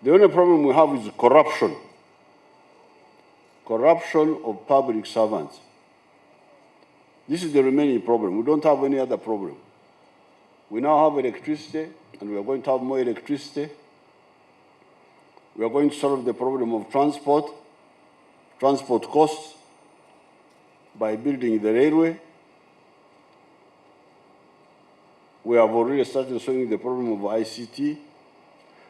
The only problem we have is corruption. Corruption of public servants. This is the remaining problem. We don't have any other problem. We now have electricity, and we are going to have more electricity. We are going to solve the problem of transport costs by building the railway. We have already started solving the problem of ICT.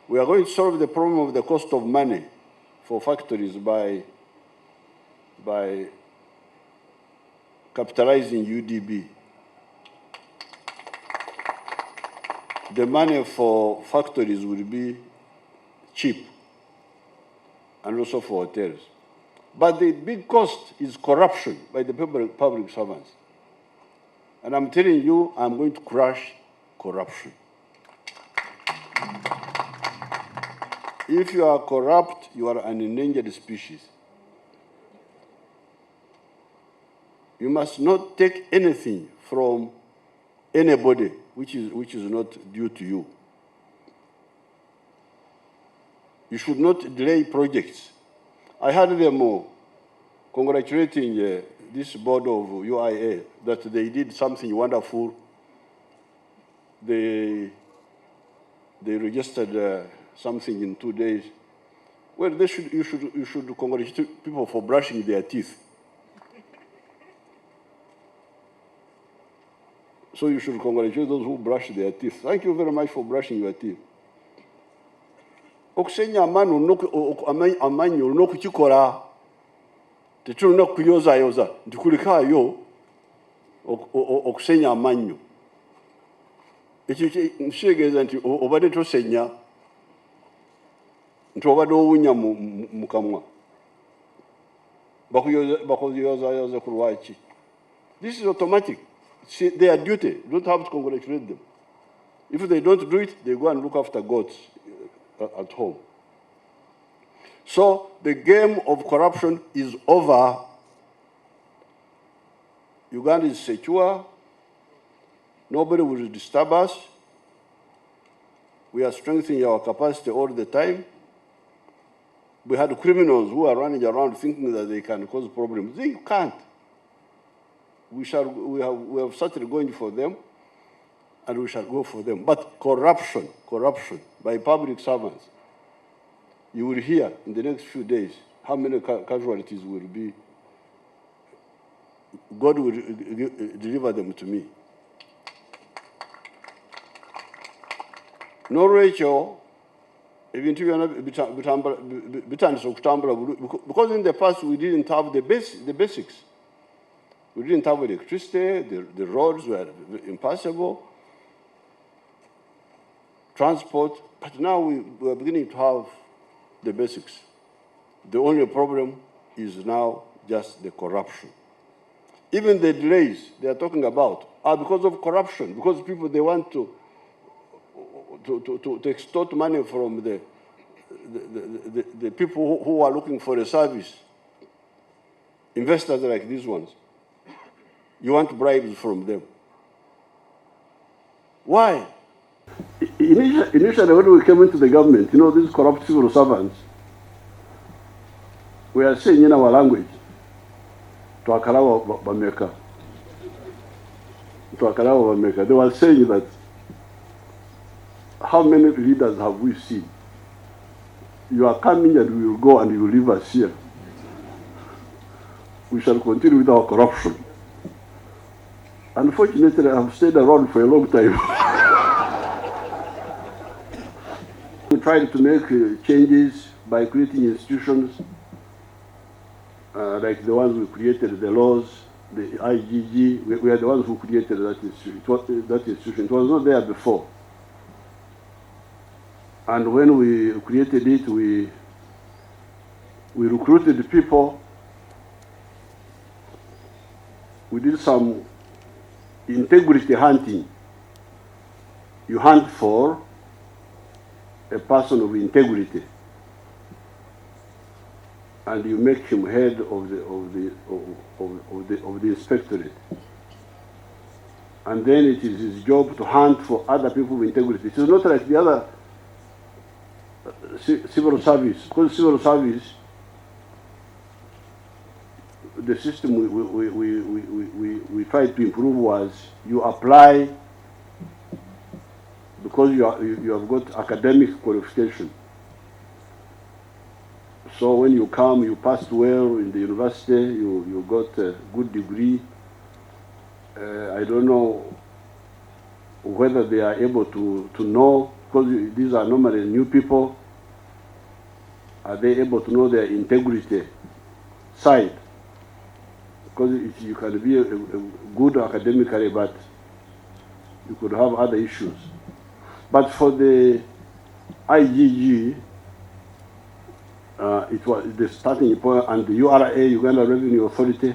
We are going to solve the problem of the cost of money for factories by capitalizing UDB. The money for factories will be cheap, and also for hotels. But the big cost is corruption by the public servants. And I'm telling you, I'm going to crush corruption. If you are corrupt, you are an endangered species. You must not take anything from anybody which is not due to you. You should not delay projects. I heard them congratulating this board of UIA that they did something wonderful. They registered something in 2 days. Well, you should congratulate people for brushing their teeth. So you should congratulate those who brush their teeth. Thank you very much for brushing your teeth. Okusenya amanyi olina okukikola, tetulina okuyozaayoza nti kulikaayo okusenya amannyo. Ekyo kitegeeza nti obadde tosenya nti obadde owunya mu kamwa. Bakuyozaayoza ku lwaki? This is automatic. See, their duty. You don't have to congratulate them. If they don't do it, they go and look after goats at home. So the game of corruption is over. Uganda is secure. Nobody will disturb us. We are strengthening our capacity all the time. We had criminals who are running around thinking that they can cause problems. They can't. We have started going for them, and we shall go for them. But corruption by public servants, you will hear in the next few days how many casualties will be. God will deliver them to me. N'olwekyo ebintu byonna bitandise okutambula because in the past we didn't have the basics. We didn't have electricity, the roads were impassable, transport, but now we are beginning to have the basics. The only problem is now just the corruption. Even the delays they are talking about are because of corruption, because people, they want to extort money from the people who are looking for a service, investors like these ones. You want bribes from them. Why? Initially, when we came into the government, these corrupt civil servants, we are saying in our language, Twakalawa Bameka. They were saying that, how many leaders have we seen? You are coming and we will go and you will leave us here. We shall continue with our corruption. Unfortunately, I have stayed around for a long time. We tried to make changes by creating institutions like the ones we created, the laws, the IGG. We are the ones who created that institution. It was not there before. And when we created it, we recruited people. We did some integrity hunting. You hunt for a person of integrity, and you make him head of the inspectorate. And then it is his job to hunt for other people of integrity. It is not like the other civil service. Because civil service, the system we tried to improve was you apply because you have got academic qualification. So when you come, you passed well in the university, you got a good degree. I don't know whether they are able to know, because these are normally new people, are they able to know their integrity side? Because you can be a good academically, but you could have other issues. But for the IGG, it was the starting point, and the URA, Uganda Revenue Authority,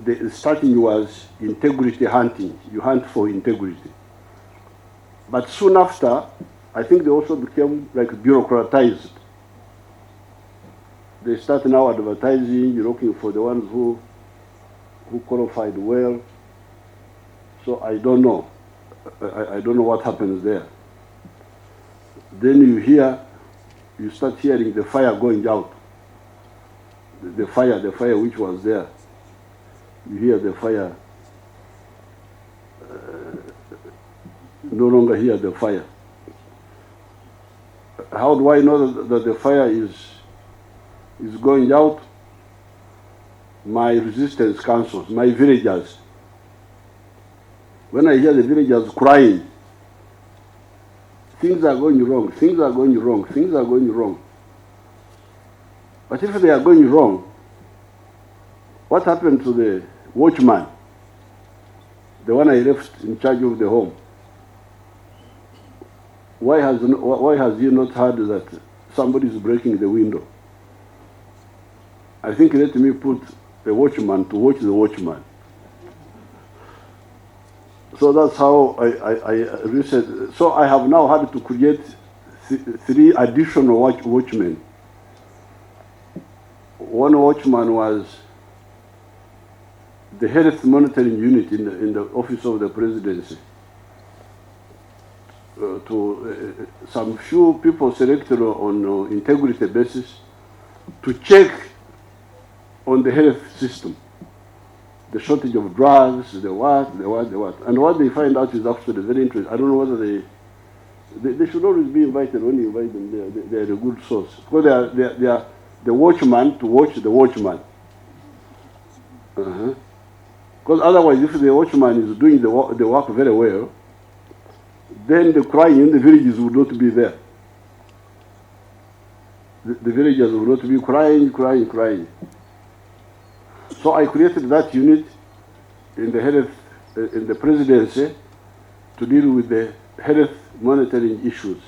the starting was integrity hunting. You hunt for integrity. But soon after, I think they also became like bureaucratized. They start now advertising, you're looking for the ones who qualified well. So I don't know. I don't know what happens there. Then you start hearing the fire going out. The fire which was there. You hear the fire, no longer hear the fire. How do I know that the fire is going out? My resistance councils, my villagers. When I hear the villagers crying, things are going wrong, things are going wrong, things are going wrong. But if they are going wrong, what happened to the watchman, the one I left in charge of the home? Why has he not heard that somebody is breaking the window? I think let me put the watchman to watch the watchman. So that's how I researched. So I have now had to create 3 additional watchmen. One watchman was the health monitoring unit in the office of the presidency. Some few people selected on integrity basis to check on the health system, the shortage of drugs, the what. And what they find out is actually very interesting. I don't know whether they should always be invited. When you invite them, they are a good source. Because they are the watchman to watch the watchman. Because otherwise, if the watchman is doing the work very well, then the crying in the villages would not be there. The villagers would not be crying. So I created that unit in the health, in the presidency, to deal with the health monitoring issues.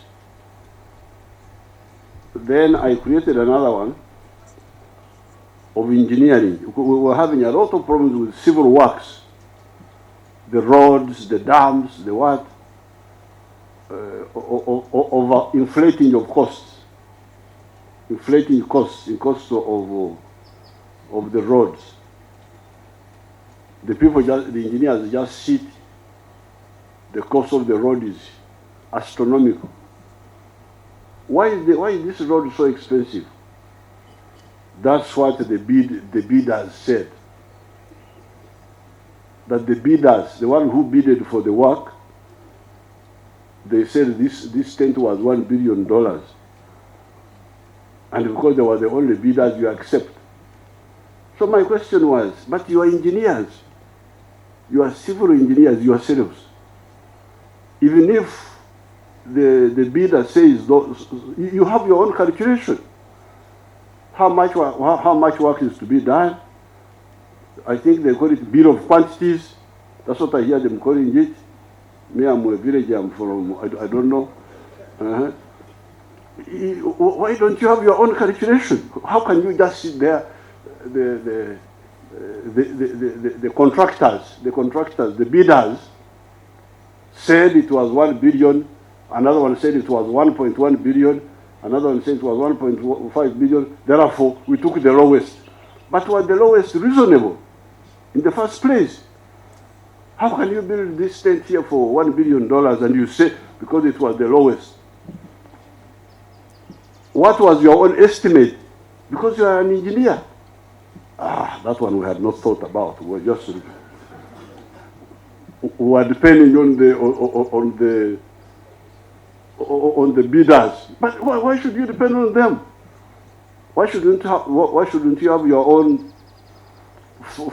Then I created another one of engineering. We were having a lot of problems with civil works, the roads, the dams, the what, over inflating of costs, in costs of the roads. The engineers just sit, the cost of the road is astronomical. Why is this road so expensive? That's what the bidders said. That the bidders, the one who bidded for the work, they said this tent was $1 billion. And because they were the only bidders, you accept. So my question was, but you are engineers. You are civil engineers yourselves. Even if the bidder says, you have your own calculation. How much work is to be done? I think they call it bill of quantities. That's what I hear them calling it. Me, I'm a villager, I'm from, I don't know. Why don't you have your own calculation? How can you just sit there? The contractors, the bidders said it was 1 billion, another one said it was 1.1 billion, another one said it was 1.5 billion, therefore we took the lowest. But was the lowest reasonable in the first place? How can you build this tent here for $1 billion and you say because it was the lowest? what was your own estimate? Because you are an engineer. That one we had not thought about. We were depending on the bidders. But why should you depend on them? Why shouldn't you have your own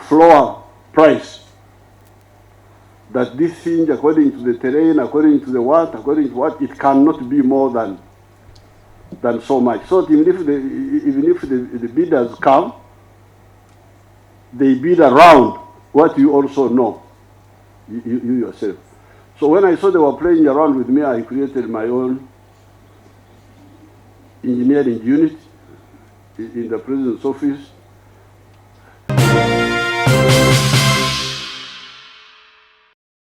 floor price? That this thing, according to the terrain, according to what, it cannot be more than so much. So even if the bidders come, they bid around what you also know, you yourself. So when I saw they were playing around with me, I created my own engineering unit in the president's office.